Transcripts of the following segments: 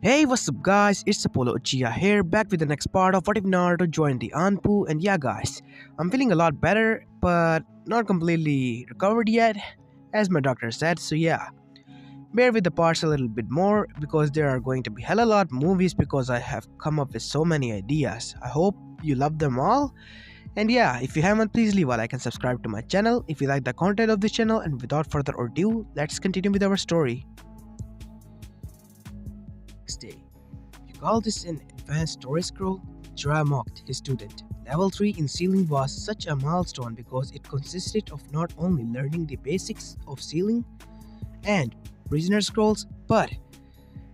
Hey, what's up guys, it's Apollo Uchiha here, back with the next part of What If Naruto Joined the Anbu. And yeah guys, I'm feeling a lot better, but not completely recovered yet, as my doctor said, so yeah. Bear with the parts a little bit more, because there are going to be hella lot movies because I have come up with so many ideas. I hope you love them all, and yeah, if you haven't, please leave a like and subscribe to my channel if you like the content of this channel, and without further ado, let's continue with our story. Stay. You call this an advanced story scroll? Jiraiya mocked his student. Level 3 in sealing was such a milestone because it consisted of not only learning the basics of sealing and prisoner scrolls, but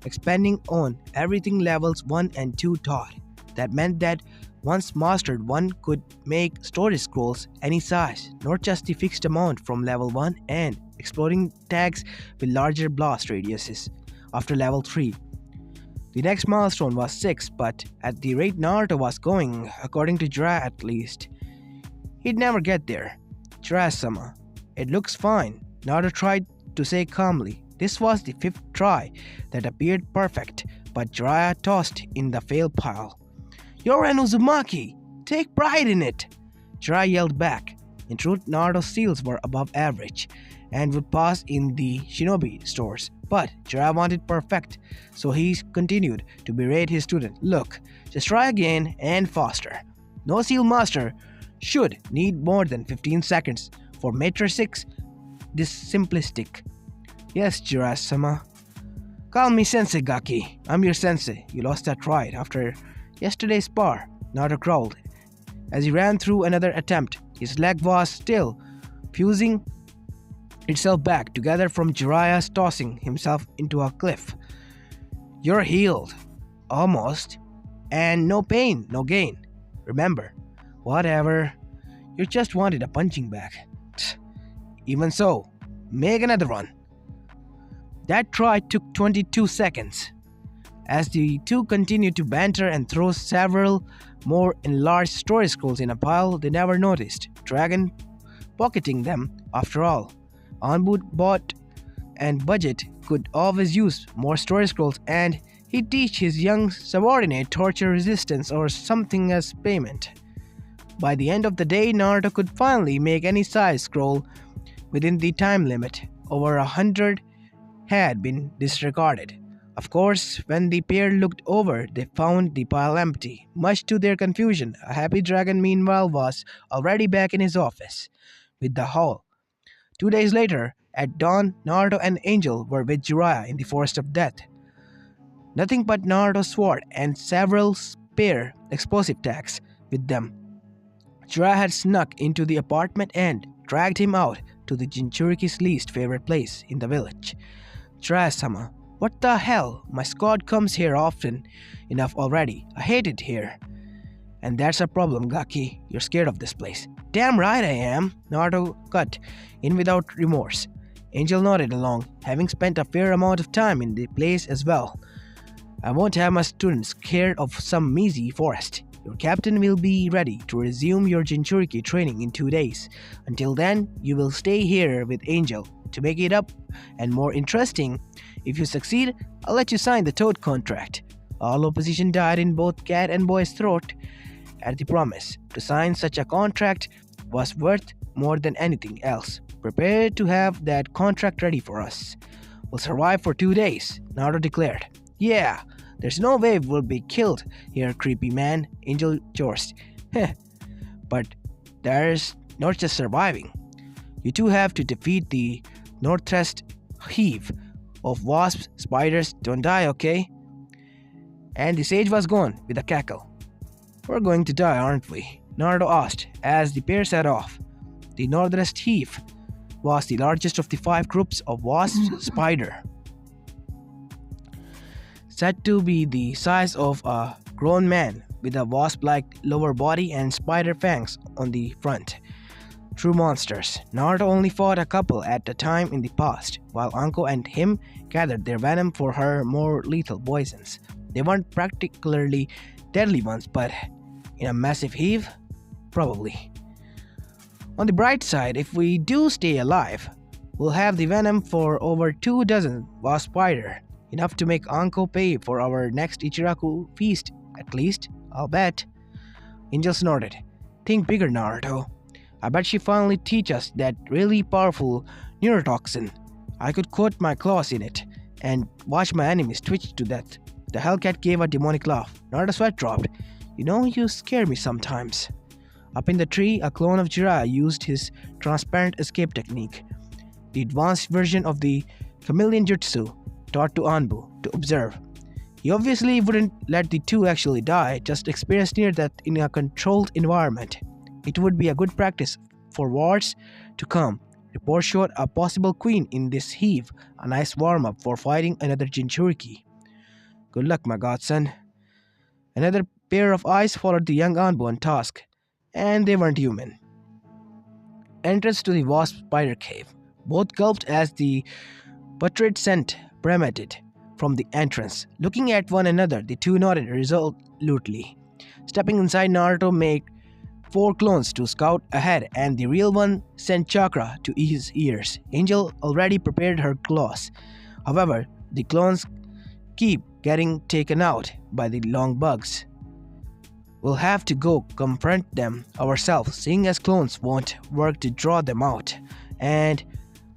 expanding on everything levels 1 and 2 taught. That meant that once mastered, one could make story scrolls any size, not just the fixed amount from level 1 and exploding tags with larger blast radiuses after level 3. The next milestone was 6, but at the rate Naruto was going, according to Jiraiya at least, he'd never get there. Jiraiya-sama, it looks fine, Naruto tried to say calmly. This was the 5th try that appeared perfect, but Jiraiya tossed in the fail pile. You're an Uzumaki! Take pride in it! Jiraiya yelled back. In truth, Naruto's seals were above average and would pass in the shinobi stores. But Jiraiya wanted perfect, so he continued to berate his student. Look, just try again and faster. No seal master should need more than 15 seconds for Matrix 6 this simplistic. Yes, Jiraiya-sama. Call me Sensei Gaki. I'm your sensei. You lost that right after yesterday's spar. Naruto growled as he ran through another attempt. His leg was still fusing itself back together from Jiraiya's tossing himself into a cliff. You're healed. Almost. And no pain, no gain. Remember, whatever. You just wanted a punching bag. Even so, make another run. That try took 22 seconds. As the two continued to banter and throw several more enlarged story scrolls in a pile, they never noticed Dragon pocketing them after all. Anbu bought and budget could always use more story scrolls, and he'd teach his young subordinate torture resistance or something as payment. By the end of the day, Naruto could finally make any size scroll within the time limit. Over 100 had been disregarded. Of course, when the pair looked over, they found the pile empty. Much to their confusion, a happy dragon meanwhile was already back in his office with the haul. 2 days later, at dawn, Naruto and Angel were with Jiraiya in the Forest of Death. Nothing but Naruto's sword and several spare explosive tags with them. Jiraiya had snuck into the apartment and dragged him out to the Jinchuriki's least favorite place in the village. Jiraiya-sama, what the hell? My squad comes here often enough already. I hate it here. And that's a problem, Gaki. You're scared of this place. Damn right I am. Naruto cut in without remorse. Angel nodded along, having spent a fair amount of time in the place as well. I won't have my students scared of some measly forest. Your captain will be ready to resume your Jinchuriki training in 2 days. Until then, you will stay here with Angel. To make it up and more interesting, if you succeed, I'll let you sign the Toad contract. All opposition died in both cat and boy's throat at the promise. To sign such a contract was worth more than anything else. Prepare to have that contract ready for us. We'll survive for 2 days, Naruto declared. Yeah, there's no way we'll be killed here, creepy man, Angel chorused. Heh, but there's not just surviving. You two have to defeat the northwest heave of wasps, spiders. Don't die, okay? And the sage was gone with a cackle. We're going to die, aren't we? Naruto asked as the pair set off. The northwest heave was the largest of the 5 groups of wasp spider, said to be the size of a grown man with a wasp-like lower body and spider fangs on the front. True monsters. Naruto only fought a couple at a time in the past, while Anko and him gathered their venom for her more lethal poisons. They weren't particularly deadly ones, but in a massive heave? Probably. On the bright side, if we do stay alive, we'll have the venom for over 2 dozen wasp spider Enough to make Anko pay for our next Ichiraku feast, at least, I'll bet. Angel snorted. Think bigger, Naruto. I bet she finally teach us that really powerful neurotoxin. I could coat my claws in it and watch my enemies twitch to death. The Hellcat gave a demonic laugh. Naruto's sweat dropped. You know, you scare me sometimes. Up in the tree, a clone of Jiraiya used his transparent escape technique, the advanced version of the chameleon jutsu taught to Anbu to observe. He obviously wouldn't let the two actually die, just experience near death in a controlled environment. It would be a good practice for wars to come. Report showed a possible queen in this heave, a nice warm-up for fighting another Jinchuriki. Good luck, my godson. Another pair of eyes followed the young Anbu on task, and they weren't human. Entrance to the Wasp spider cave. Both gulped as the putrid scent permeated from the entrance. Looking at one another, the two nodded resolutely. Stepping inside, Naruto made 4 clones to scout ahead, and the real one sent chakra to his ears. Angel already prepared her claws. However, the clones keep getting taken out by the long bugs. We'll have to go confront them ourselves, seeing as clones won't work to draw them out. And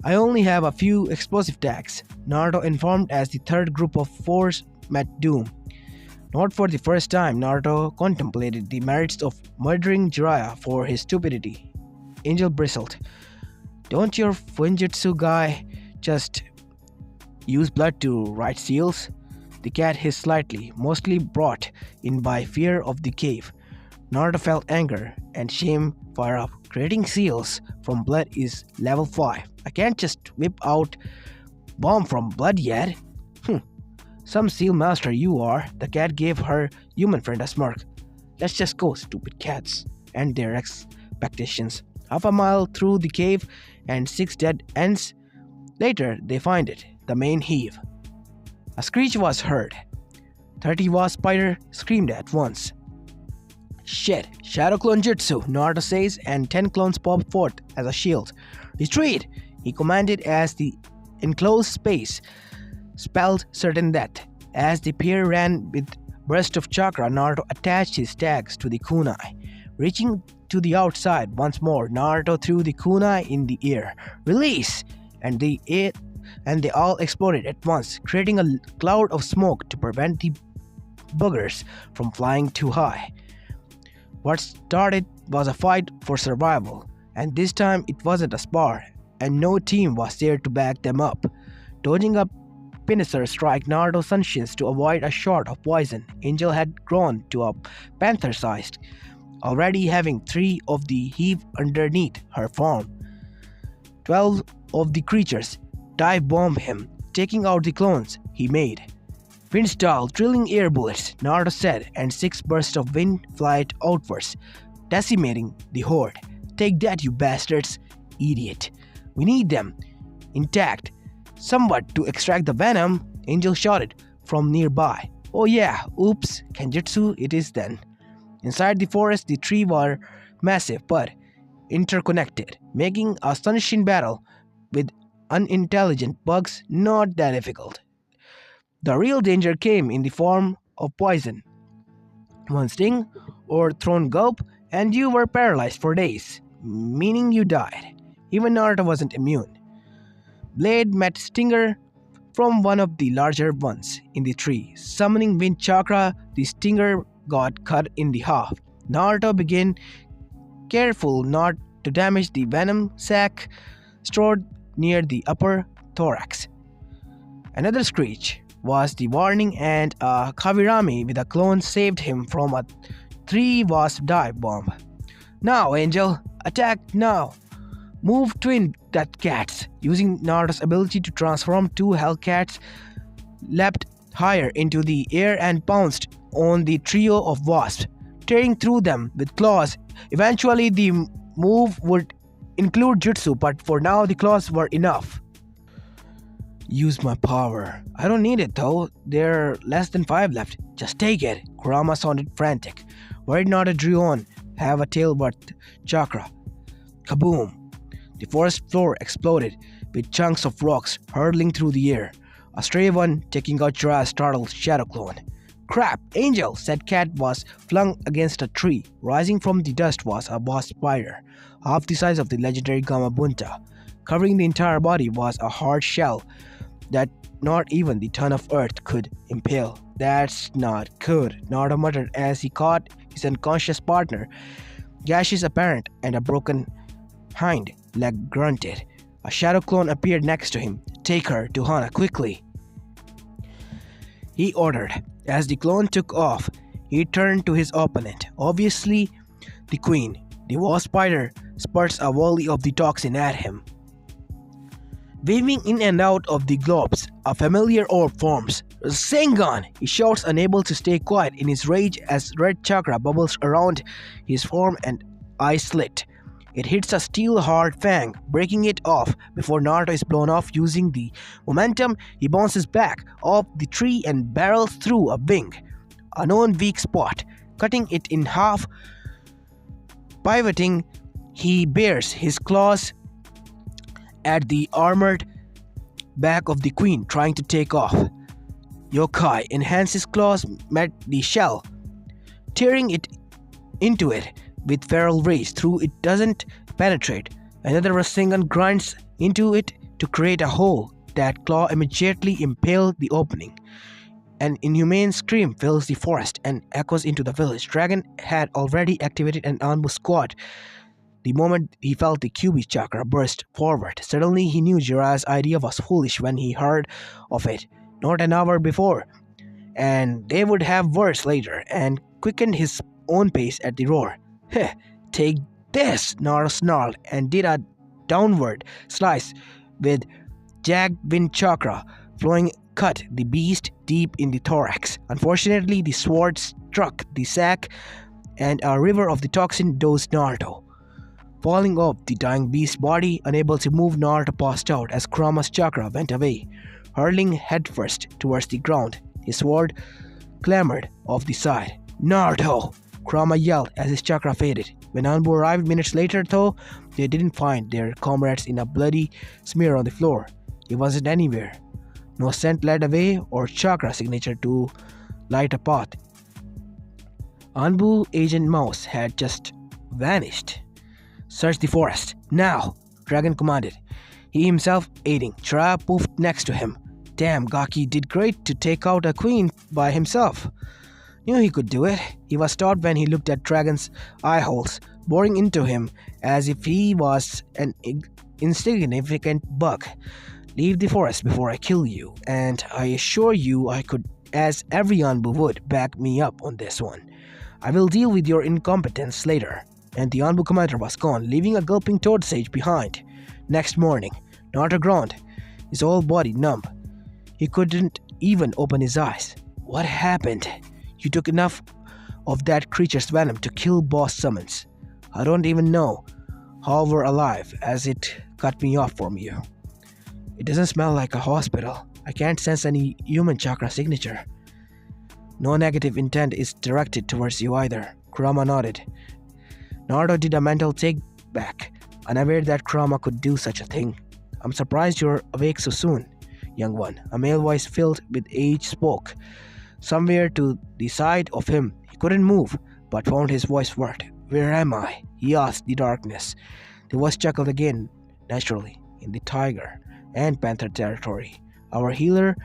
I only have a few explosive tags, Naruto informed as the third group of 4 met doom. Not for the first time, Naruto contemplated the merits of murdering Jiraiya for his stupidity. Angel bristled. Don't your Fuinjutsu guy just use blood to write seals? The cat hissed slightly, mostly brought in by fear of the cave. Naruto felt anger and shame fire up. Creating seals from blood is level 5. I can't just whip out bomb from blood yet. Some seal master you are. The cat gave her human friend a smirk. Let's just go, stupid cats, and their expectations. Half a mile through the cave and 6 dead ends. Later, they find it, the main heave. A screech was heard. 30 Wasp Spider screamed at once. Shit, Shadow Clone Jutsu, Naruto says, and 10 clones pop forth as a shield. Retreat, he commanded as the enclosed space spelled certain death. As the pair ran with burst of chakra, Naruto attached his tags to the kunai. Reaching to the outside once more, Naruto threw the kunai in the air. Release! And they all exploded at once, creating a cloud of smoke to prevent the buggers from flying too high. What started was a fight for survival, and this time it wasn't a spar, and no team was there to back them up. Dodging a pincer strike, Naruto sunshines to avoid a shot of poison. Angel had grown to a panther-sized, already having 3 of the heave underneath her form. 12 of the creatures dive-bombed him, taking out the clones he made. Wind-style, drilling air bullets, Naruto said, and 6 bursts of wind flight outwards, decimating the horde. Take that, you bastards! Idiot. We need them intact, somewhat to extract the venom, Angel shouted from nearby. Oh yeah, oops, Kenjutsu it is then. Inside the forest, the trees were massive but interconnected, making a astonishing battle with unintelligent bugs not that difficult. The real danger came in the form of poison. One sting or thrown gulp and you were paralyzed for days, meaning you died. Even Naruto wasn't immune. Blade met Stinger from one of the larger ones in the tree. Summoning wind chakra, the Stinger got cut in the half. Naruto began careful not to damage the venom sac stored near the upper thorax. Another screech was the warning, and a Kavirami with a clone saved him from a 3 Wasp dive bomb. Now, Angel, attack now! Move twin death cats. Using Naruto's ability to transform 2 Hellcats, leapt higher into the air and pounced on the trio of wasps, tearing through them with claws. Eventually, the move would include jutsu, but for now the claws were enough. Use my power. I don't need it though. There are less than 5 left. Just take it. Kurama sounded frantic. Worried Naruto drew on. Have a tail worth chakra. Kaboom! The forest floor exploded with chunks of rocks hurtling through the air. A stray one taking out Jiraiya's startled shadow clone. Crap, Angel, said Cat was flung against a tree. Rising from the dust was a wasp spider, half the size of the legendary Gamabunta. Covering the entire body was a hard shell that not even the ton of earth could impale. That's not good, Naruto muttered as he caught his unconscious partner. Gashes apparent and a broken hind leg grunted. A shadow clone appeared next to him. Take her to Hana quickly, he ordered. As the clone took off, he turned to his opponent, obviously the queen. The wasp spider spurts a volley of the toxin at him. Weaving in and out of the globes, a familiar orb forms. Sengon! He shouts, unable to stay quiet in his rage as red chakra bubbles around his form and eyes slit. It hits a steel-hard fang, breaking it off before Naruto is blown off. Using the momentum, he bounces back off the tree and barrels through a wing, a known weak spot. Cutting it in half, pivoting, he bares his claws at the armored back of the queen, trying to take off. Yokai enhances claws met the shell, tearing it into it with feral rage. Through it doesn't penetrate. Another Rasengan grinds into it to create a hole. That claw immediately impales the opening. An inhumane scream fills the forest and echoes into the village. Dragon had already activated an anbu squad. The moment he felt the QB chakra burst forward, suddenly he knew Jiraiya's idea was foolish when he heard of it not an hour before, and they would have words later, and quickened his own pace at the roar. Heh, take this, Naruto snarled and did a downward slice with jagged wind chakra flowing cut the beast deep in the thorax. Unfortunately, the sword struck the sack and a river of the toxin dosed Naruto. Falling off the dying beast's body, unable to move, Naruto passed out as Kurama's chakra went away, hurling headfirst towards the ground. His sword clambered off the side. Naruto! Kurama yelled as his chakra faded. When Anbu arrived minutes later, though, they didn't find their comrades in a bloody smear on the floor. He wasn't anywhere. No scent led away or chakra signature to light a path. Anbu Agent Mouse had just vanished. Search the forest, now! Dragon commanded, he himself aiding. Jiraiya poofed next to him. Damn, Gaki did great to take out a queen by himself. Knew he could do it. He was stopped when he looked at Dragon's eye holes, boring into him as if he was an insignificant bug. Leave the forest before I kill you, and I assure you I could, as every Anbu would, back me up on this one. I will deal with your incompetence later. And the Anbu commander was gone, leaving a gulping toad sage behind. Next morning, Naruto groaned, his whole body numb. He couldn't even open his eyes. What happened? You took enough of that creature's venom to kill boss summons. I don't even know how we're alive, as it cut me off from you. It doesn't smell like a hospital. I can't sense any human chakra signature. No negative intent is directed towards you either. Kurama nodded. Naruto did a mental take-back, unaware that Kurama could do such a thing. I'm surprised you're awake so soon, young one. A male voice filled with age spoke. Somewhere to the side of him, he couldn't move, but found his voice worked. Where am I? He asked the darkness. The voice chuckled again, naturally, in the tiger and panther territory. Our healer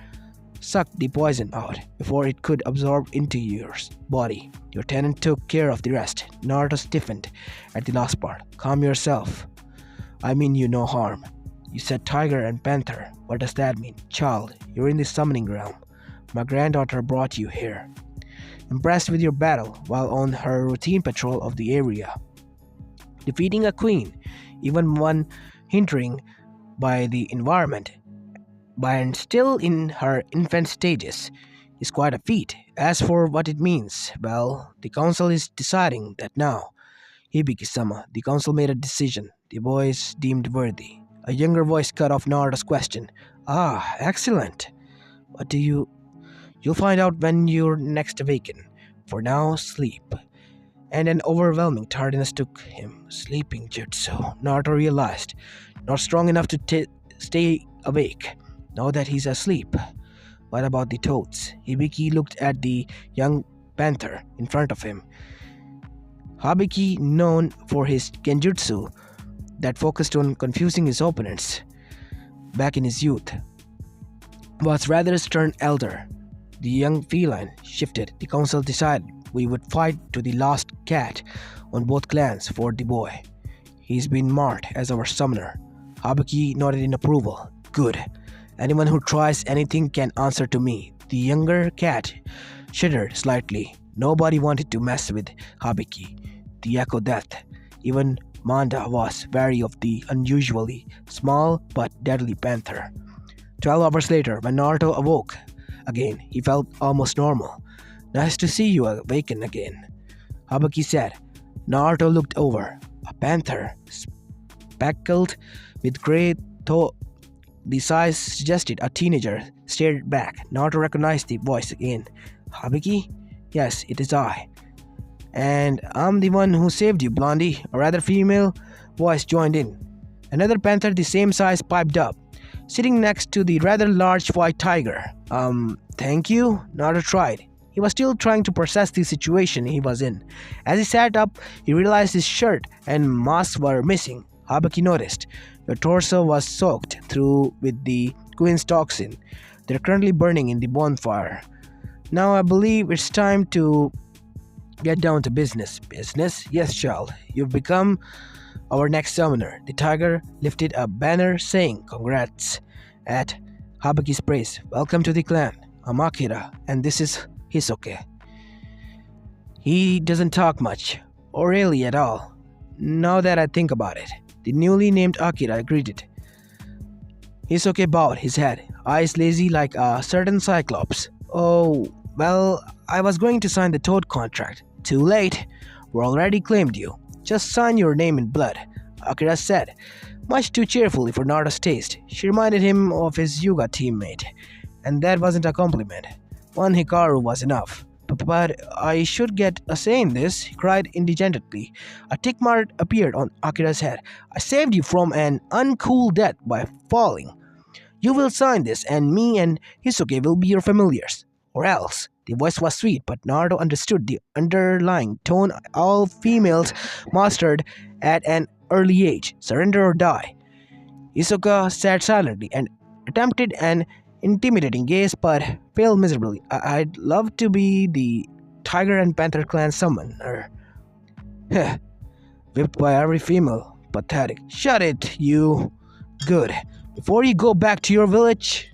sucked the poison out before it could absorb into your body. Your tenant took care of the rest. Naruto stiffened at the last part. Calm yourself. I mean you no harm. You said tiger and panther. What does that mean? Child, you're in the summoning realm. My granddaughter brought you here. Impressed with your battle while on her routine patrol of the area. Defeating a queen, even one hindering by the environment, and still in her infant stages, is quite a feat. As for what it means, well, the council is deciding that now. Hibiki-sama, the council made a decision the boys deemed worthy. A younger voice cut off Naruto's question. Ah, excellent. What do you... You'll find out when you're next awaken. For now, sleep. And an overwhelming tiredness took him. Sleeping jutsu, Naruto realized. Not strong enough to stay awake. Now that he's asleep, what about the toads? Hibiki looked at the young panther in front of him. Habiki, known for his genjutsu that focused on confusing his opponents back in his youth, was rather a stern elder. The young feline shifted. The council decided we would fight to the last cat on both clans for the boy. He's been marked as our summoner. Habiki nodded in approval. Good. Anyone who tries anything can answer to me. The younger cat shuddered slightly. Nobody wanted to mess with Habiki. The echo that. Even Manda was wary of the unusually small but deadly panther. 12 hours later, when Naruto awoke again, he felt almost normal. Nice to see you awaken again, Habaki said. Naruto looked over. A panther, speckled with grey the size suggested a teenager, stared back. Naruto recognized the voice again. Habiki? Yes, it is I. And I'm the one who saved you, Blondie. A rather female voice joined in. Another panther the same size piped up, sitting next to the rather large white tiger. Thank you? Naruto tried. He was still trying to process the situation he was in. As he sat up, he realized his shirt and mask were missing. Habaki noticed. Your torso was soaked through with the queen's toxin. They're currently burning in the bonfire. Now I believe it's time to get down to business. Business? Yes, child. You've become our next summoner. The tiger lifted a banner saying, Congrats at Habaki's praise. Welcome to the clan. I'm Akira, and this is Hisoke. He doesn't talk much, or really at all. Now that I think about it, the newly named Akira greeted. Hisoke bowed his head, eyes lazy like a certain cyclops. Oh, well, I was going to sign the Toad contract. Too late. We already claimed you. Just sign your name in blood, Akira said, much too cheerfully for Naruto's taste. She reminded him of his Yuga teammate, and that wasn't a compliment. One Hikaru was enough. But I should get a say in this, he cried indigently. A tick mark appeared on Akira's head. I saved you from an uncool death by falling. You will sign this, and me and Hisoke will be your familiars. Or else. The voice was sweet, but Naruto understood the underlying tone all females mastered at an early age. Surrender or die. Hisoka sat silently and attempted an intimidating gaze, but failed miserably. I'd love to be the Tiger and Panther clan summoner. Heh. Whipped by every female. Pathetic. Shut it, you. Good. Before you go back to your village,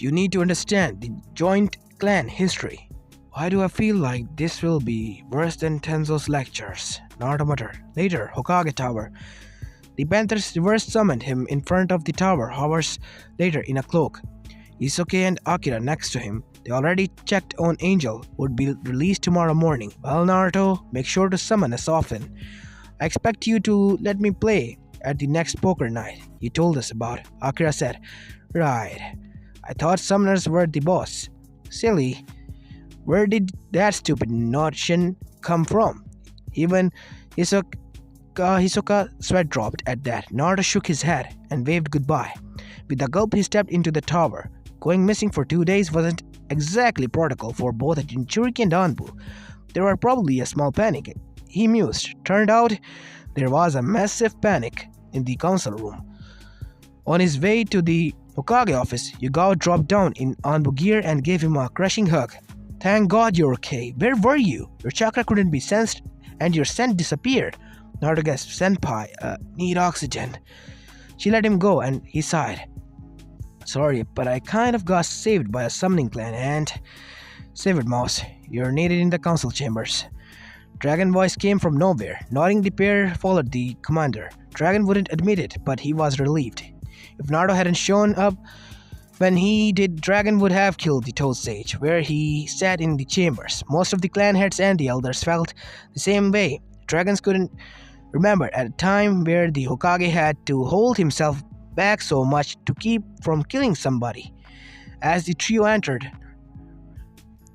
you need to understand the joint clan history. Why do I feel like this will be worse than Tenzo's lectures? Naruto muttered. Later, Hokage Tower. The Panthers reverse summoned him in front of the tower hours later in a cloak. Isuke and Akira next to him. They already checked on Angel, would be released tomorrow morning. Well, Naruto, make sure to summon us often. I expect you to let me play at the next poker night you told us about, Akira said. Right. I thought summoners were the boss. Silly. Where did that stupid notion come from? Even Hisoka sweat dropped at that. Naruto shook his head and waved goodbye. With a gulp, he stepped into the tower. Going missing for 2 days wasn't exactly protocol for both a Jinchuriki and Anbu. There were probably a small panic. He mused. Turned out, there was a massive panic in the council room. On his way to the Hokage office, Yugao dropped down in Anbu gear and gave him a crushing hug. Thank God you're okay. Where were you? Your chakra couldn't be sensed and your scent disappeared. Naruto gasped. Senpai, need oxygen. She let him go and he sighed. Sorry, but I kind of got saved by a summoning clan and... Saved, Mouse. You're needed in the council chambers. Dragon voice came from nowhere. Nodding, the pair followed the commander. Dragon wouldn't admit it, but he was relieved. If Naruto hadn't shown up when he did, Dragon would have killed the Toad Sage, where he sat in the chambers. Most of the clan heads and the elders felt the same way. Dragons couldn't remember at a time where the Hokage had to hold himself back so much to keep from killing somebody. As the trio entered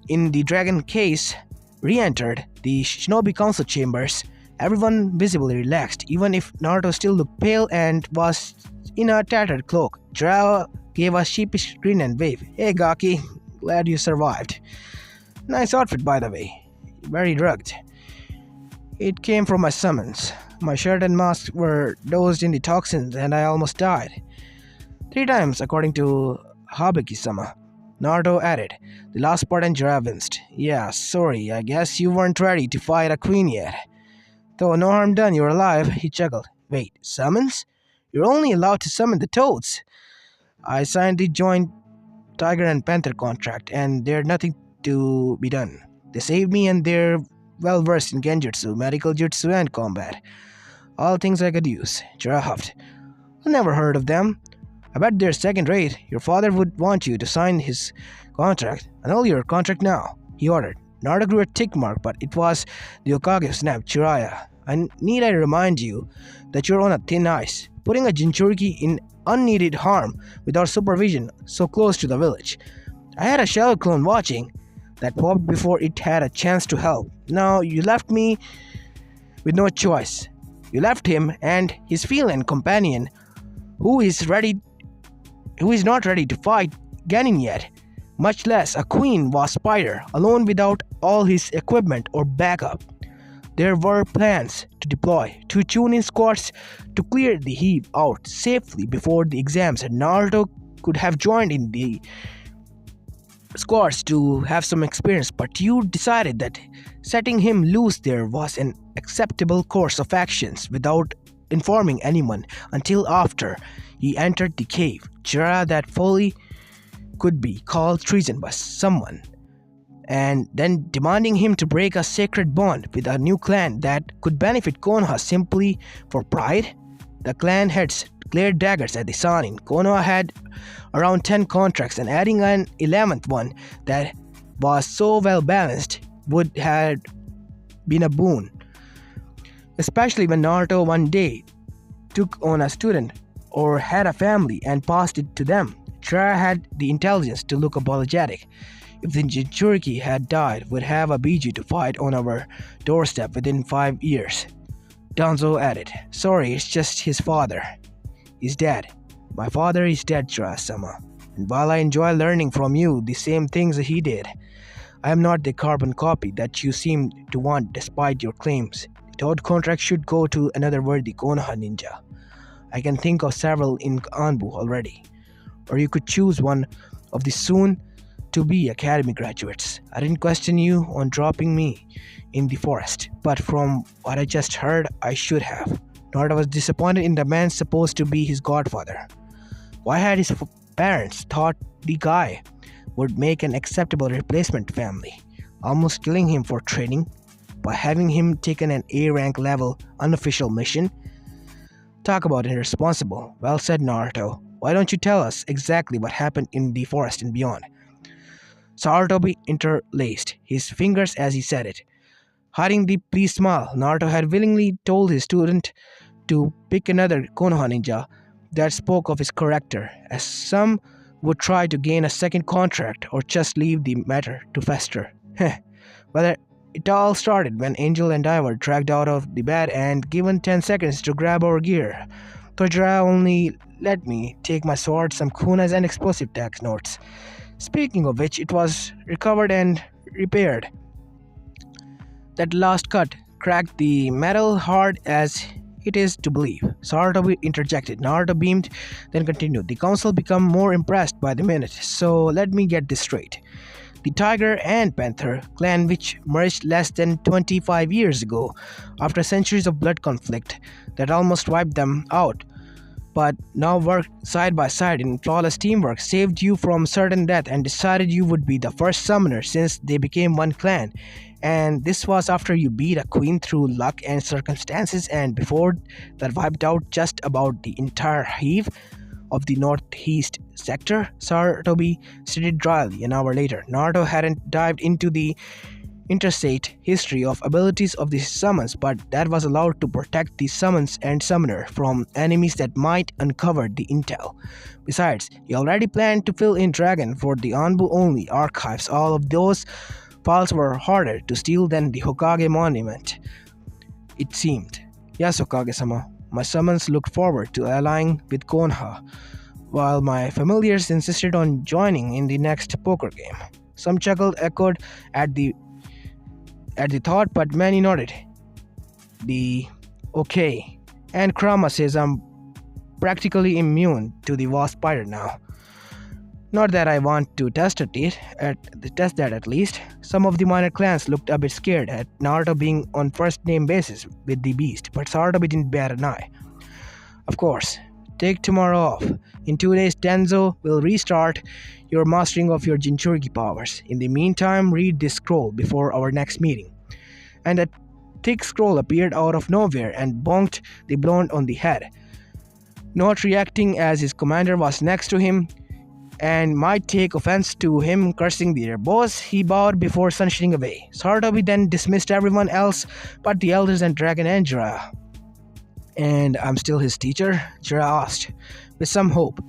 in the dragon case, re-entered the Shinobi Council chambers, Everyone visibly relaxed, even if Naruto still looked pale and was in a tattered cloak. Jiraiya gave a sheepish grin and wave. Hey Gaki, glad you survived. Nice outfit by the way. Very drugged. It came from my summons. My shirt and mask were dosed in the toxins and I almost died. 3 times according to Habeki-sama. Naruto added. The last part and Jiraiya winced. Yeah, sorry, I guess you weren't ready to fight a queen yet. Though no harm done, you're alive, he chuckled. Wait, summons? You're only allowed to summon the toads. I signed the joint Tiger and Panther contract, and there's nothing to be done. They saved me, and they're well versed in genjutsu, medical jutsu, and combat. All things I could use. Jiraiya huffed. I never heard of them. I bet they're second rate. Your father would want you to sign his contract. Annul your contract now, he ordered. Naruto grew a tick mark, but it was the Hokage who snapped. Jiraiya, need I remind you that you're on a thin ice, putting a Jinchuriki in unneeded harm without supervision so close to the village. I had a shell clone watching that popped before it had a chance to help. Now you left me with no choice. You left him and his feline companion, who is not ready to fight Ganin yet, much less a queen was Spider, alone without all his equipment or backup. There were plans to deploy 2 Chunin squads to clear the heave out safely before the exams, and Naruto could have joined in the squads to have some experience, but you decided that setting him loose there was an acceptable course of actions without informing anyone until after he entered the cave. Jiraiya, that folly could be called treason by someone, and then demanding him to break a sacred bond with a new clan that could benefit Konoha simply for pride? The clan heads glared daggers at the Sanin. Konoha had around 10 contracts, and adding an 11th one that was so well balanced would have been a boon, especially when Naruto one day took on a student or had a family and passed it to them. Jiraiya had the intelligence to look apologetic. If the Jinchuriki had died, we'd have a Biju to fight on our doorstep within 5 years. Danzo added, sorry, it's just his father. He's dead. My father is dead, Jiraiya-sama. And while I enjoy learning from you the same things he did, I am not the carbon copy that you seem to want despite your claims. The Toad contract should go to another worthy Konoha ninja. I can think of several in Anbu already. Or you could choose one of the soon-to-be academy graduates. I didn't question you on dropping me in the forest, but from what I just heard, I should have. Naruto was disappointed in the man supposed to be his godfather. Why had his parents thought the guy would make an acceptable replacement family, almost killing him for training by having him taken an A-rank level unofficial mission? Talk about irresponsible. Well said, Naruto. Why don't you tell us exactly what happened in the forest and beyond? Sarutobi interlaced his fingers as he said it. Hiding the pleased smile, Naruto had willingly told his student to pick another Konoha ninja that spoke of his character, as some would try to gain a second contract or just leave the matter to fester. Well, it all started when Angel and I were dragged out of the bed and given 10 seconds to grab our gear. Tojira only let me take my sword, some kunas, and explosive tax notes. Speaking of which, it was recovered and repaired. That last cut cracked the metal hard as it is to believe. Sarutobi interjected. Naruto beamed, then continued. The council become more impressed by the minute, so let me get this straight. The Tiger and Panther clan, which merged less than 25 years ago after centuries of blood conflict that almost wiped them out, but now worked side by side in flawless teamwork, saved you from certain death and decided you would be the first summoner since they became one clan. And this was after you beat a queen through luck and circumstances, and before that wiped out just about the entire heave of the northeast sector, Sarutobi stated dryly an hour later. Naruto hadn't dived into the interstate history of abilities of the summons, but that was allowed to protect the summons and summoner from enemies that might uncover the intel. Besides, he already planned to fill in Dragon for the Anbu-only archives. All of those files were harder to steal than the Hokage monument. it seemed. Yes, Okage-sama. My summons looked forward to allying with Konoha, while my familiars insisted on joining in the next poker game. Some chuckled echoed at the thought, but many nodded. The okay. And Krama says I'm practically immune to the wasp spider now. Not that I want to test that at least. Some of the minor clans looked a bit scared at Naruto being on first name basis with the beast, but Sarutobi didn't bat an eye. Of course, take tomorrow off. In 2 days, Tenzo will restart your mastering of your Jinchuriki powers. In the meantime, read this scroll before our next meeting. And a thick scroll appeared out of nowhere and bonked the blonde on the head. Not reacting as his commander was next to him and might take offense to him cursing their boss, he bowed before sunshine away. Sarutobi then dismissed everyone else but the elders and Dragon and Jiraiya. And I'm still his teacher? Jiraiya asked, with some hope.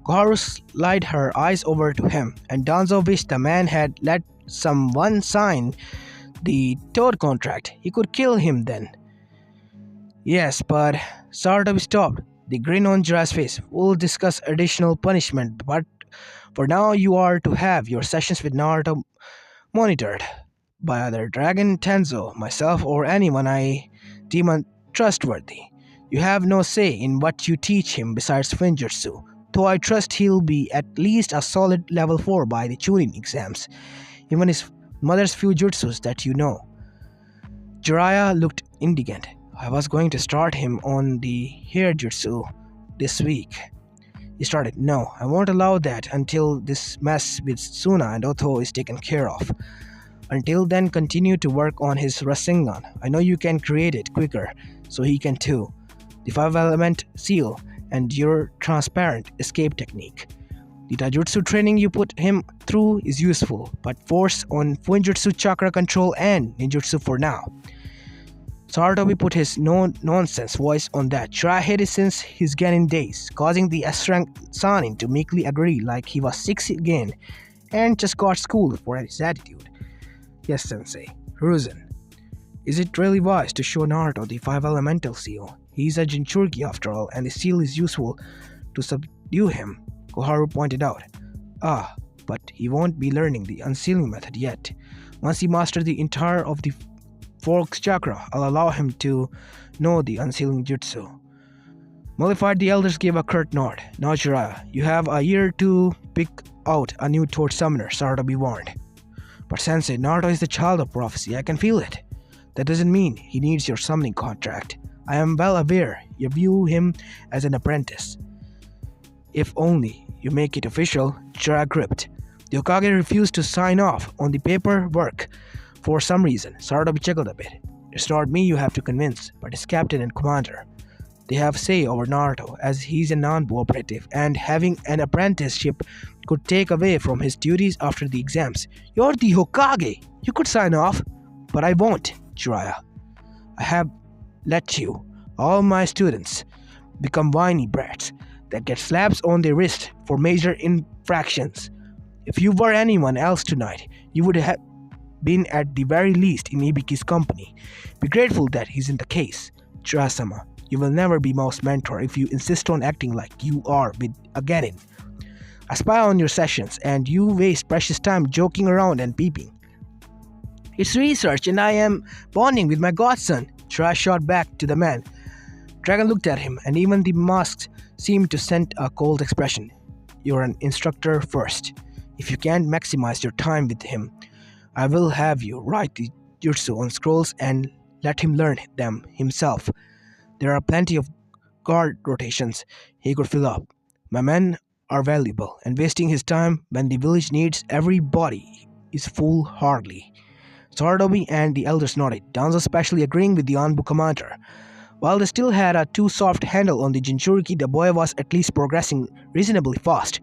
Koharu slid her eyes over to him, and Danzo wished the man had let someone sign the Toad contract. He could kill him then. Yes, but Sarutobi stopped, the grin on Jiraiya's face. We'll discuss additional punishment, but for now you are to have your sessions with Naruto monitored by either Dragon, Tenzo, myself, or anyone I deem untrustworthy. You have no say in what you teach him besides Finjutsu, though I trust he'll be at least a solid level 4 by the Chunin exams. Even his mother's few jutsus that you know. Jiraiya looked indignant. I was going to start him on the hair jutsu this week. He started, no, I won't allow that until this mess with Suna and Otho is taken care of. Until then, continue to work on his Rasengan. I know you can create it quicker, so he can too. The 5-element seal and your transparent escape technique. The taijutsu training you put him through is useful, but force on Fuinjutsu chakra control and ninjutsu for now. Sarutobi put his no-nonsense voice on that. Jiraiya hated since his Genin days, causing the S-rank Sanin to meekly agree like he was 6 again and just got schooled for his attitude. Yes, sensei. Hiruzen. Is it really wise to show Naruto the 5-elemental seal? He's a Jinchuriki after all, and the seal is useful to subdue him, Koharu pointed out. Ah, but he won't be learning the unsealing method yet. Once he masters the entire of the Fork's chakra, I'll allow him to know the unsealing jutsu. Mollified, the elders gave a curt nod. Now Jiraiya, you have a year to pick out a new Toad summoner, Sarutobi warned. But sensei, Naruto is the child of prophecy, I can feel it. That doesn't mean he needs your summoning contract. I am well aware you view him as an apprentice. If only you make it official, Jiraiya gripped. The Hokage refused to sign off on the paperwork for some reason. Sarutobi chuckled a bit. It's not me you have to convince, but his captain and commander. They have say over Naruto as he's a anbu operative, and having an apprenticeship could take away from his duties after the exams. You're the Hokage! You could sign off, but I won't, Jiraiya. I have let you, all my students, become whiny brats that get slaps on their wrist for major infractions. If you were anyone else tonight, you would have been at the very least in Ibiki's company. Be grateful that he's in the case. Jiraiya-sama, you will never be Mouse mentor if you insist on acting like you are with a Genin. I spy on your sessions and you waste precious time joking around and peeping. It's research and I am bonding with my godson, Jiraiya shot back to the man. Dragon looked at him and even the masks seemed to send a cold expression. You're an instructor first. If you can't maximize your time with him, I will have you write the jutsu on scrolls and let him learn them himself. There are plenty of guard rotations he could fill up. My men are valuable, and wasting his time when the village needs everybody is foolhardy. Sarutobi and the elders nodded, Danzo especially agreeing with the anbu commander. While they still had a too soft handle on the Jinchuriki, the boy was at least progressing reasonably fast.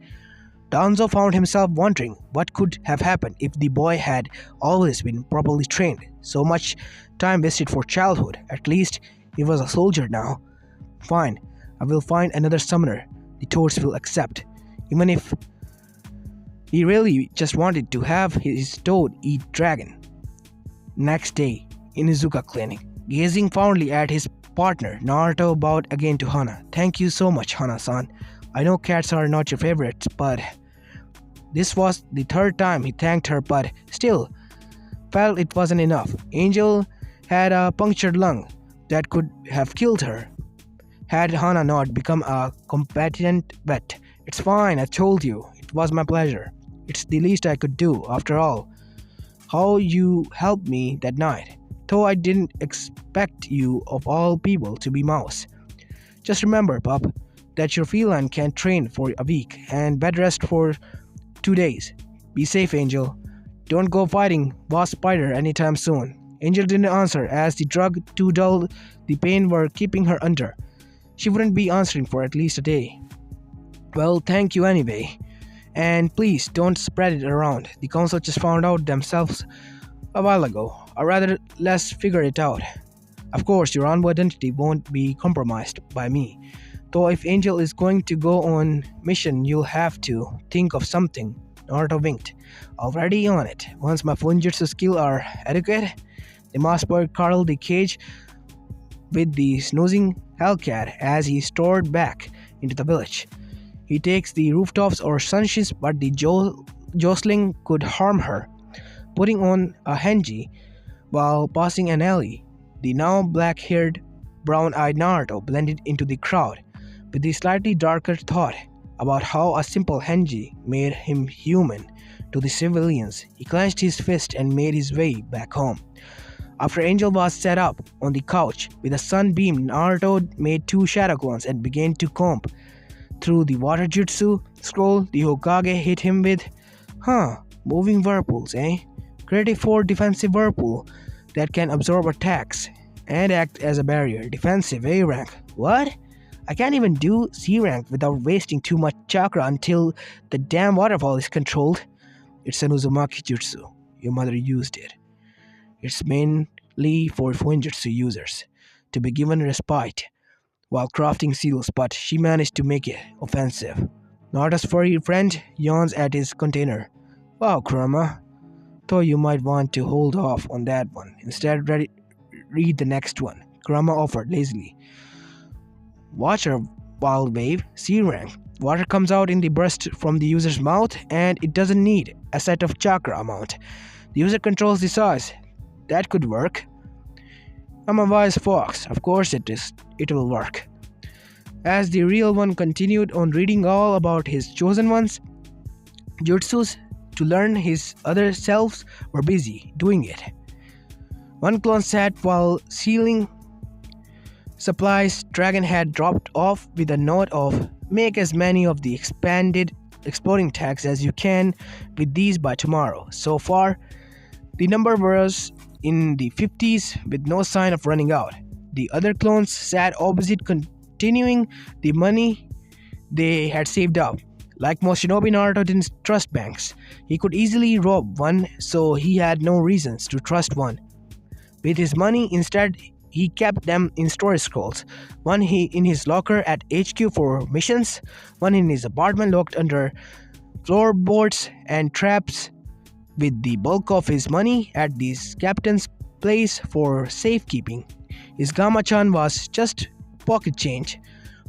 Danzo found himself wondering what could have happened if the boy had always been properly trained. So much time wasted for childhood. At least he was a soldier now. Fine, I will find another summoner the Toads will accept. Even if he really just wanted to have his Toad eat dragon. Next day, in Izuka clinic, Gazing fondly at his partner, Naruto bowed again to Hana. Thank you so much, Hana-san. I know cats are not your favorites, but this was the third time he thanked her, but still felt it wasn't enough. Angel had a punctured lung that could have killed her had Hana not become a competent vet. It's fine, I told you. It was my pleasure. It's the least I could do, after all. How you helped me that night. Though I didn't expect you, of all people, to be Mouse. Just remember, pup, that your feline can train for a week and bed rest for 2 days. Be safe, Angel. Don't go fighting Wasp Spider anytime soon. Angel didn't answer as the drug to dull the pain were keeping her under. She wouldn't be answering for at least a day. Well, thank you anyway. And please don't spread it around. The council just found out themselves a while ago. Or rather, let's figure it out. Of course, your anbu identity won't be compromised by me. Though if Angel is going to go on mission, you'll have to think of something. Naruto winked. Already on it. Once my Funjutsu skills are adequate, the master curled the cage with the snoozing Hellcat as he strode back into the village. He takes the rooftops or sunshines, but the jostling could harm her. Putting on a henji while passing an alley, the now black-haired, brown-eyed Naruto blended into the crowd with the slightly darker thought about how a simple henji made him human to the civilians. He clenched his fist and made his way back home. After Angel was set up on the couch with a sunbeam, Naruto made 2 shadow clones and began to comb through the water jutsu scroll the Hokage hit him with. Moving whirlpools, eh? Create a 4 defensive whirlpool that can absorb attacks and act as a barrier. Defensive A rank. What? I can't even do C rank without wasting too much chakra until the damn waterfall is controlled. It's an Uzumaki jutsu. Your mother used it. It's mainly for Fuinjutsu users to be given respite while crafting seals, but she managed to make it offensive. Naruto's furry friend yawns at his container. Wow, Kurama. Thought you might want to hold off on that one. Instead, read the next one. Kurama offered lazily. Water Wild Wave, C rank. Water comes out in the burst from the user's mouth and it doesn't need a set of chakra amount. The user controls the size. That could work. I'm a wise fox. Of course it is. It will work. As the real one continued on reading all about his chosen ones, jutsus to learn his other selves were busy doing it. One clone sat while sealing supplies Dragon had dropped off with a note of make as many of the expanded exploding tags as you can with these by tomorrow. So far, the number was in the 50s with no sign of running out. The other clones sat opposite, continuing the money they had saved up. Like most shinobi, Naruto didn't trust banks. He could easily rob one, so he had no reasons to trust one. With his money, instead, he kept them in storage scrolls. One in his locker at HQ for missions, one in his apartment locked under floorboards and traps, with the bulk of his money at the captain's place for safekeeping. His Gama-chan was just pocket change,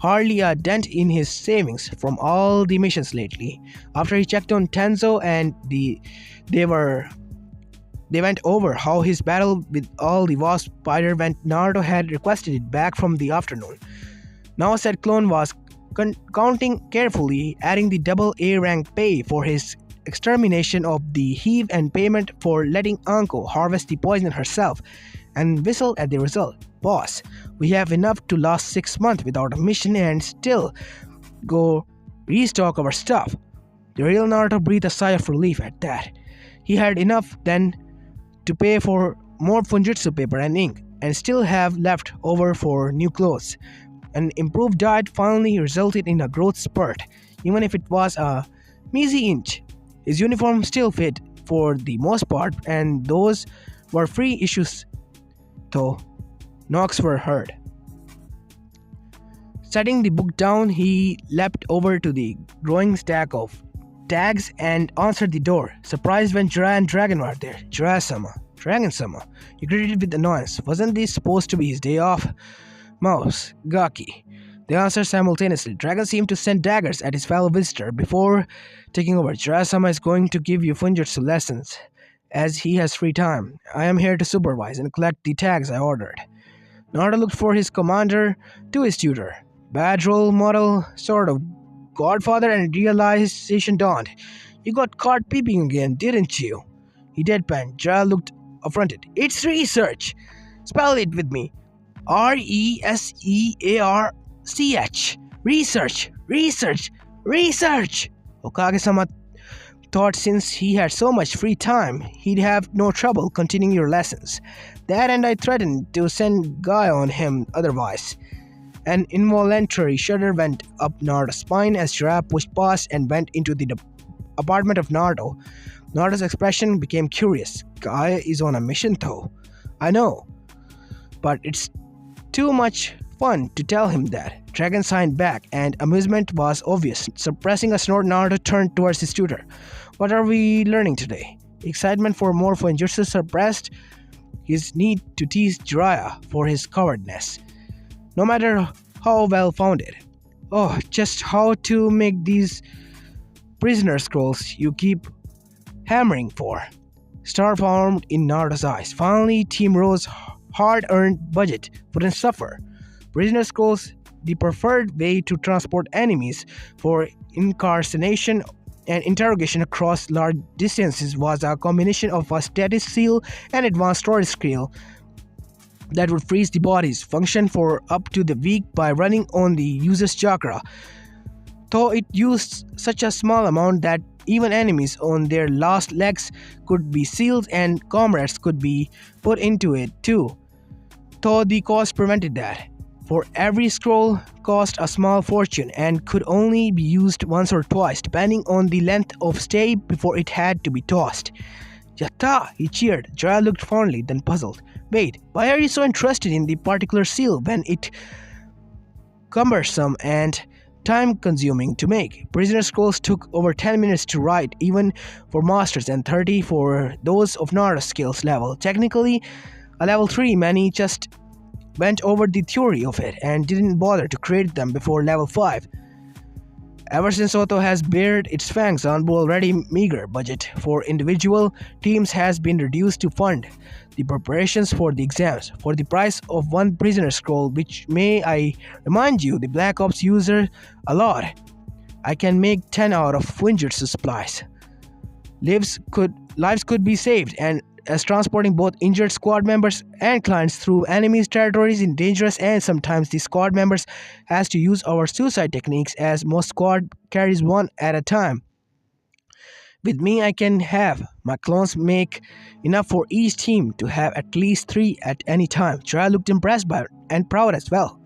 hardly a dent in his savings from all the missions lately. After he checked on Tenzo and they went over how his battle with all the Wasp Spider went, Naruto had requested it back from the afternoon. Now said clone was counting carefully, adding the double A rank pay for his extermination of the Heave and payment for letting Anko harvest the poison herself, and whistled at the result. Boss, we have enough to last 6 months without a mission and still go restock our stuff. The real Naruto breathed a sigh of relief at that. He had enough then to pay for more Funjutsu paper and ink, and still have left over for new clothes. An improved diet finally resulted in a growth spurt, even if it was a measly inch. His uniform still fit for the most part, and those were free issues, though knocks were heard. Setting the book down, he leapt over to the growing stack of tags and answered the door, surprised when Jiraiya and Dragon were there. Jiraiya-sama, Dragon-sama, he greeted with annoyance. Wasn't this supposed to be his day off? Mouse, Gaki. They answered simultaneously. Dragon seemed to send daggers at his fellow visitor before taking over. Jiraiya-sama is going to give you Funjutsu lessons, as he has free time. I am here to supervise and collect the tags I ordered. Naruto looked for his commander to his tutor. Bad role model, sort of godfather, and realization dawned. You got caught peeping again, didn't you? He deadpanned. Jiraiya looked affronted. It's research! Spell it with me. Research. Research! Okage-sama thought since he had so much free time, he'd have no trouble continuing your lessons. That and I threatened to send Guy on him otherwise. An involuntary shudder went up Naruto's spine as Jiraiya pushed past and went into the apartment of Naruto. Naruto's expression became curious. Guy is on a mission though. I know, but it's too much fun to tell him that. Dragon signed back, and amusement was obvious. Suppressing a snort, Naruto turned towards his tutor. What are we learning today? Excitement for more Funjutsu suppressed his need to tease Jiraiya for his cowardness, no matter how well founded. Oh, just how to make these prisoner scrolls you keep hammering for. Star formed in Naruto's eyes. Finally, Team Ro's hard-earned budget wouldn't suffer. Prisoner scrolls, the preferred way to transport enemies for incarceration and interrogation across large distances, was a combination of a status seal and advanced storage skill that would freeze the body's function for up to the week by running on the user's chakra. Though it used such a small amount that even enemies on their last legs could be sealed and comrades could be put into it too. Though the cost prevented that. For every scroll cost a small fortune and could only be used once or twice, depending on the length of stay before it had to be tossed. Yatta! He cheered. Jiraiya looked fondly, then puzzled. Wait, why are you so interested in the particular seal when it's cumbersome and time-consuming to make? Prisoner scrolls took over 10 minutes to write, even for masters, and 30 for those of Naruto's skills level. Technically, a level 3 many just went over the theory of it and didn't bother to create them before level 5. Ever since Oto has bared its fangs, Anbu already meager budget for individual teams has been reduced to fund the preparations for the exams. For the price of one prisoner scroll, which may I remind you, the Black Ops user a lot, I can make 10 out of Funjutsu supplies. Lives could be saved, and as transporting both injured squad members and clients through enemies' territories is dangerous, and sometimes the squad members has to use our suicide techniques, as most squad carries one at a time. With me, I can have my clones make enough for each team to have at least 3 at any time. Jiraiya looked impressed by it and proud as well.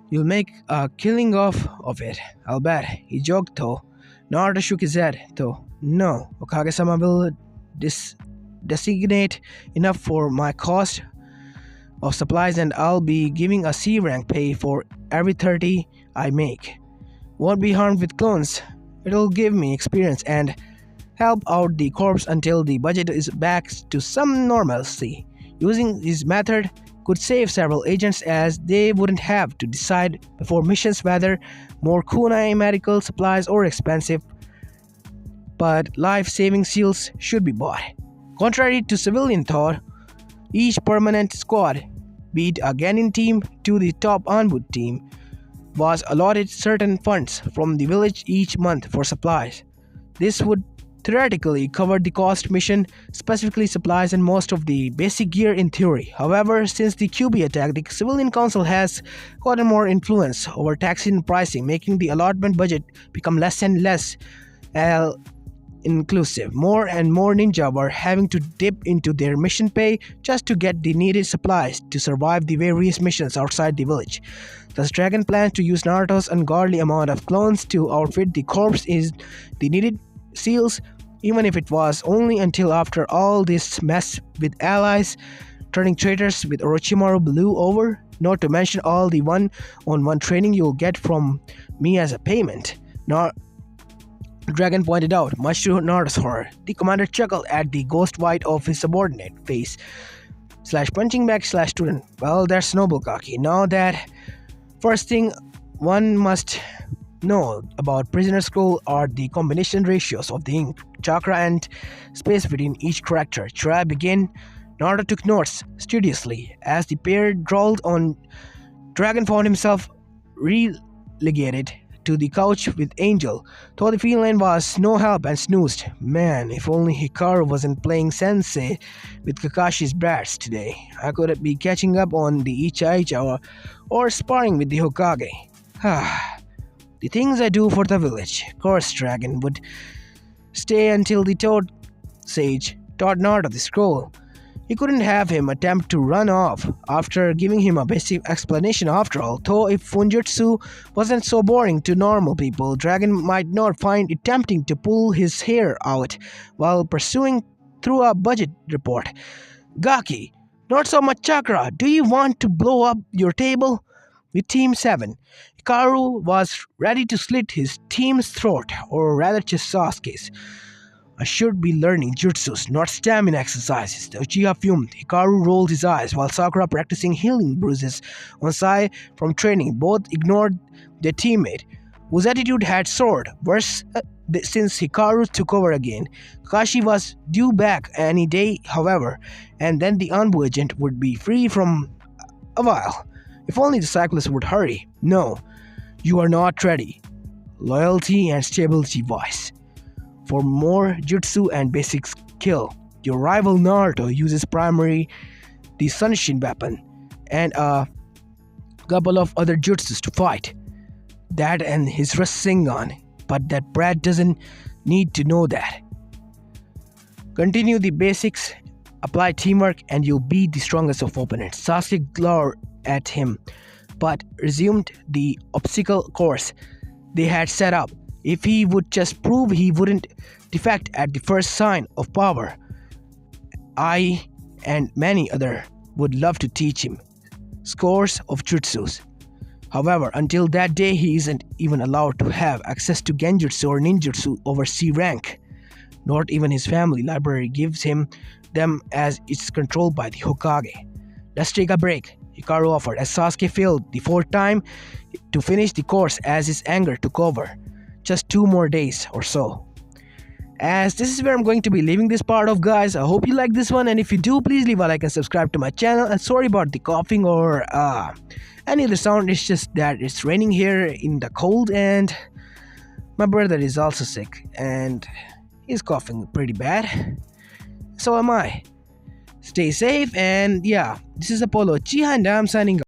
You'll make a killing off of it, I'll bet, he joked though. Naruto shook his head though. No, Okage-sama will designate enough for my cost of supplies, and I'll be giving a C rank pay for every 30 I make. Won't be harmed with clones. It'll give me experience and help out the corps until the budget is back to some normalcy. Using this method could save several agents, as they wouldn't have to decide before missions whether more kunai medical supplies or expensive but life-saving seals should be bought. Contrary to civilian thought, each permanent squad, be it a Genin team to the top Anbu team, was allotted certain funds from the village each month for supplies. This would theoretically cover the cost mission, specifically supplies and most of the basic gear in theory. However, since the QB attack, the civilian council has gotten more influence over taxing and pricing, making the allotment budget become less and less inclusive. More and more ninja were having to dip into their mission pay just to get the needed supplies to survive the various missions outside the village. Thus, Dragon plans to use Naruto's ungodly amount of clones to outfit the corps is the needed seals, even if it was only until after all this mess with allies turning traitors with Orochimaru blew over, not to mention all the one-on-one training you'll get from me as a payment. Dragon pointed out, much to Naruto's horror. The commander chuckled at the ghost white of his subordinate face, slash punching back slash student. Well, that's noble, Kaki. Now that first thing one must know about prisoner scroll are the combination ratios of the ink, chakra, and space between each character. Should I begin? Naruto took notes studiously. As the pair drawled on, Dragon found himself relegated to the couch with Angel. Though the feline was no help and snoozed. Man, if only Hikaru wasn't playing sensei with Kakashi's brats today. I could be catching up on the Icha or sparring with the Hokage. The things I do for the village. Course Dragon would stay until the Toad Sage taught Naruto the scroll. He couldn't have him attempt to run off after giving him a basic explanation after all. Though if Funjutsu wasn't so boring to normal people, Dragon might not find it tempting to pull his hair out while pursuing through a budget report. Gaki, not so much chakra. Do you want to blow up your table? With Team 7, Hikaru was ready to slit his team's throat, or rather just Sasuke's. I should be learning jutsus, not stamina exercises. The Uchiha fumed. Hikaru rolled his eyes while Sakura, practicing healing bruises on Sai from training, both ignored their teammate, whose attitude had soared. Worse, since Hikaru took over again. Kakashi was due back any day, however, and then the anbu agent would be free from a while. If only the cyclist would hurry. No, you are not ready. Loyalty and stability voice. For more jutsu and basic skill, your rival Naruto uses primary the Sunshin weapon and a couple of other jutsus to fight. That and his Rasengan, but that brat doesn't need to know that. Continue the basics, apply teamwork, and you'll be the strongest of opponents. Sasuke glowered at him, but resumed the obstacle course they had set up. If he would just prove he wouldn't defect at the first sign of power, I and many other would love to teach him scores of jutsus. However, until that day, he isn't even allowed to have access to genjutsu or ninjutsu over C rank. Not even his family library gives him them, as it's controlled by the Hokage. Let's take a break, Hikaru offered as Sasuke failed the fourth time to finish the course as his anger took over. Just 2 more days or so. As this is where I'm going to be leaving this part of, guys. I hope you like this one, and if you do, please leave a like and subscribe to my channel. And sorry about the coughing or any other sound. It's just that it's raining here in the cold, and my brother is also sick and he's coughing pretty bad. So am I. Stay safe, and yeah, this is Apollo Uchiha, and I'm signing